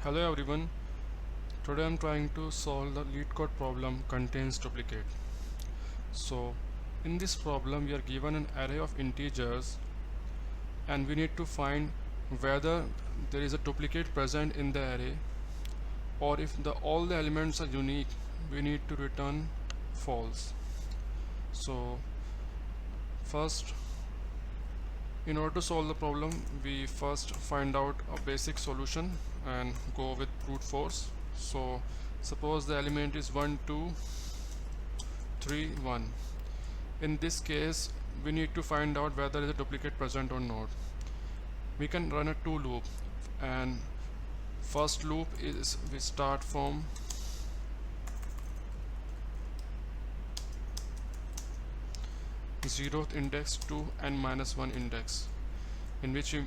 Hello everyone, today I'm trying to solve the LeetCode problem contains duplicate. So in this problem we are given an array of integers and we need to find whether there is a duplicate present in the array, or if all the elements are unique we need to return false. So first, in order to solve the problem, we first find out a basic solution and go with brute force. So suppose the element is 1 2 3 1. In this case we need to find out whether there is a duplicate present or not. We can run a to loop, and first loop is we start from 0th index to n-1 index, in which you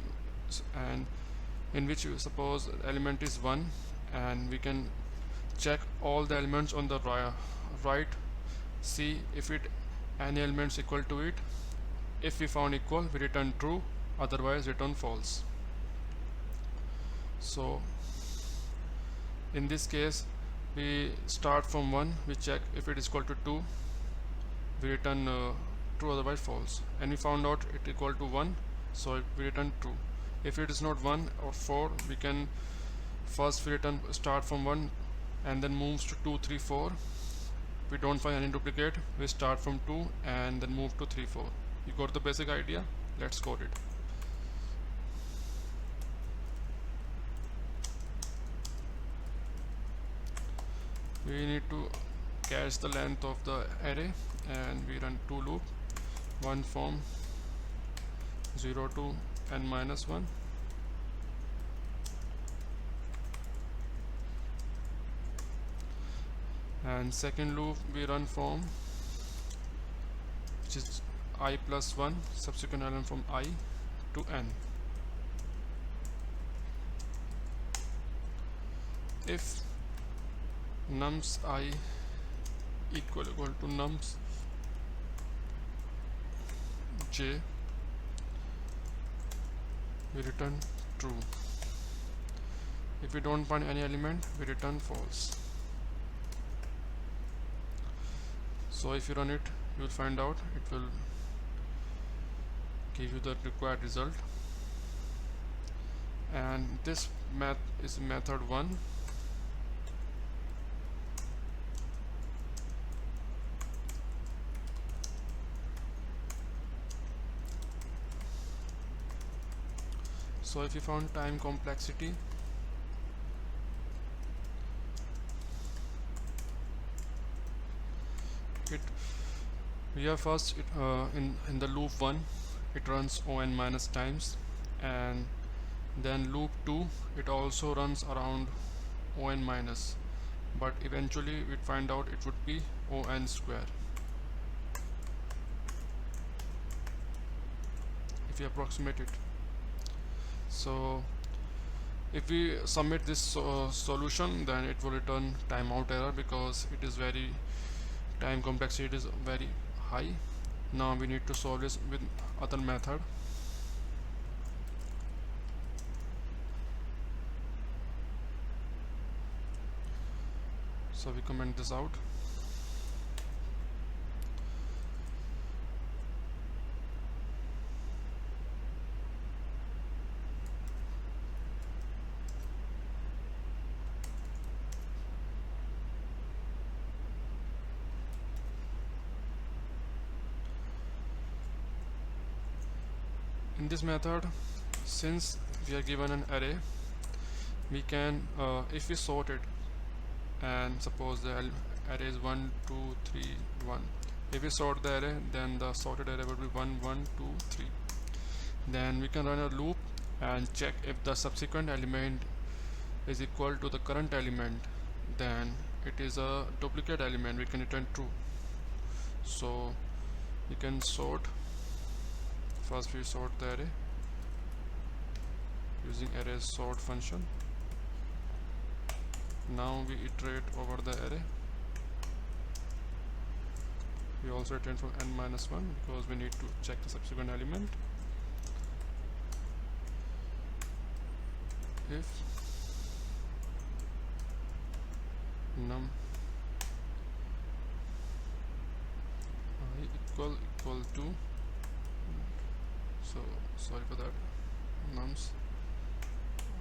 suppose element is 1, and we can check all the elements on the right, see if any elements equal to it. If we found equal, we return true, otherwise return false. So in this case we start from 1, we check if it is equal to 2, we return true, otherwise false, and we found out it equal to 1, so we return true. If it is not 1 or 4, we can first start from 1 and then moves to 2 3 4. We don't find any duplicate, we start from 2 and then move to 3 4. You got the basic idea? Let's code it. We need to catch the length of the array, and we run to loop 1 from 0 to n-1. And second loop we run from, which is I plus 1, subsequent element from I to n. If nums I equal to nums j, we return true. If we don't find any element, we return false. So if you run it, you will find out it will give you the required result. And this is method 1. So if you found time complexity, in the loop 1 it runs on minus times, and then loop 2 it also runs around on minus, but eventually we'd find out it would be on square if you approximate it. So if we submit this solution, then it will return timeout error because it is time complexity is very high. Now we need to solve this with other method. So we comment this out. In this method, since we are given an array, we can if we sort it, and suppose the array is 1 2 3 1, if we sort the array, then the sorted array will be 1 1 2 3. Then we can run a loop and check if the subsequent element is equal to the current element, then it is a duplicate element, we can return true. So we can sort. First we sort the array using array sort function. Now we iterate over the array. We also return from n-1 because we need to check the subsequent element. If num I equal to, so sorry for that, nums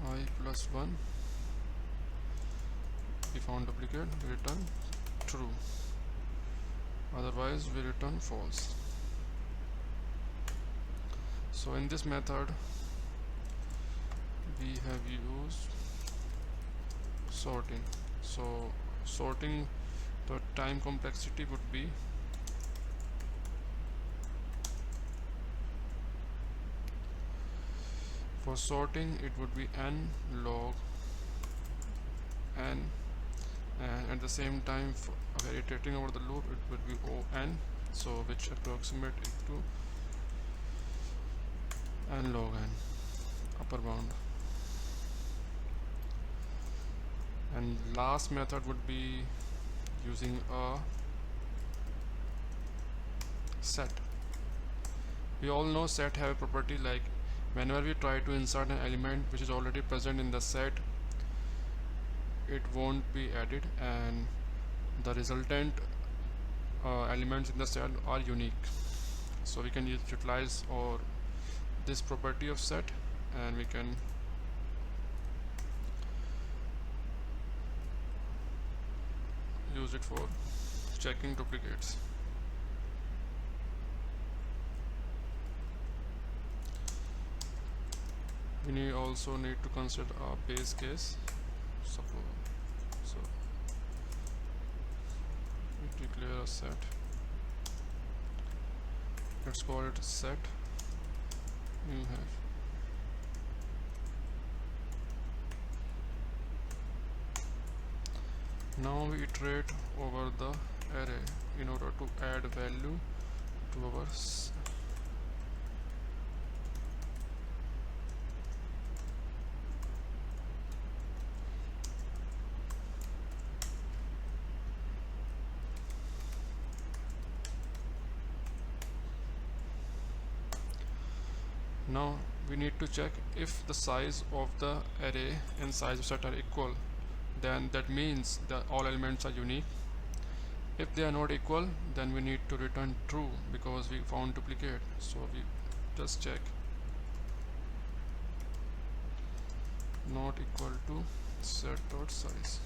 I plus 1. We found duplicate, we return true, otherwise we return false. So in this method we have used sorting. So sorting, the time complexity would be for sorting it would be n log n, and at the same time for iterating over the loop it would be o n, so which approximate it to n log n upper bound. And last method would be using a set. We all know set have a property like whenever we try to insert an element which is already present in the set, it won't be added, and the resultant elements in the set are unique. So we can utilize or this property of set, and we can use it for checking duplicates. We also need to consider a base case. Suppose so we declare a set. Let's call it set new hash. Now we iterate over the array in order to add value to our Now we need to check if the size of the array and size of set are equal, then that means that all elements are unique. If they are not equal, then we need to return true because we found duplicate. So we just check not equal to set dot size,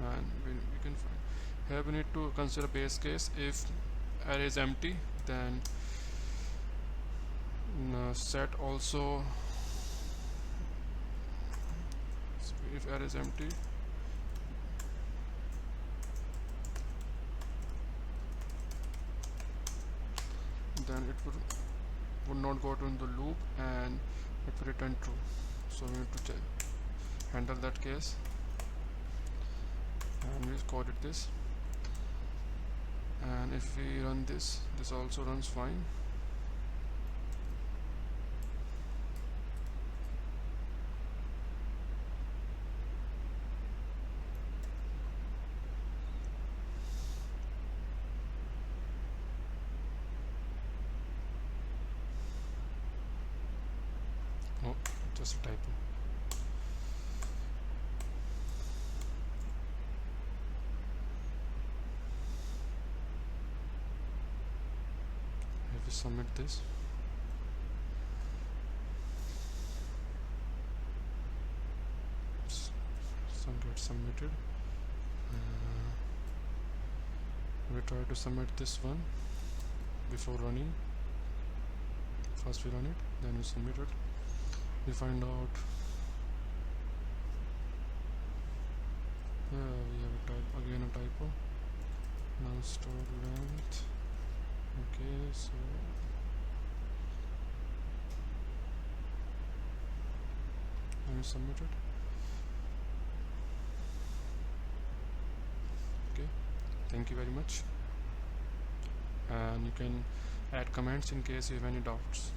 and we can find here we need to consider base case. If array is empty, then set also, if array is empty, then it would not go to the loop and it will return true. So we need to handle that case, and we call it this. And if we run this also runs fine. Oh, just a typo. If we submit this, some gets submitted. We try to submit this one before running. First we run it, then we submit it. We find out we have again a typo. Now stored length. Okay, so and we submit it. Okay, thank you very much, and you can add comments in case you have any doubts.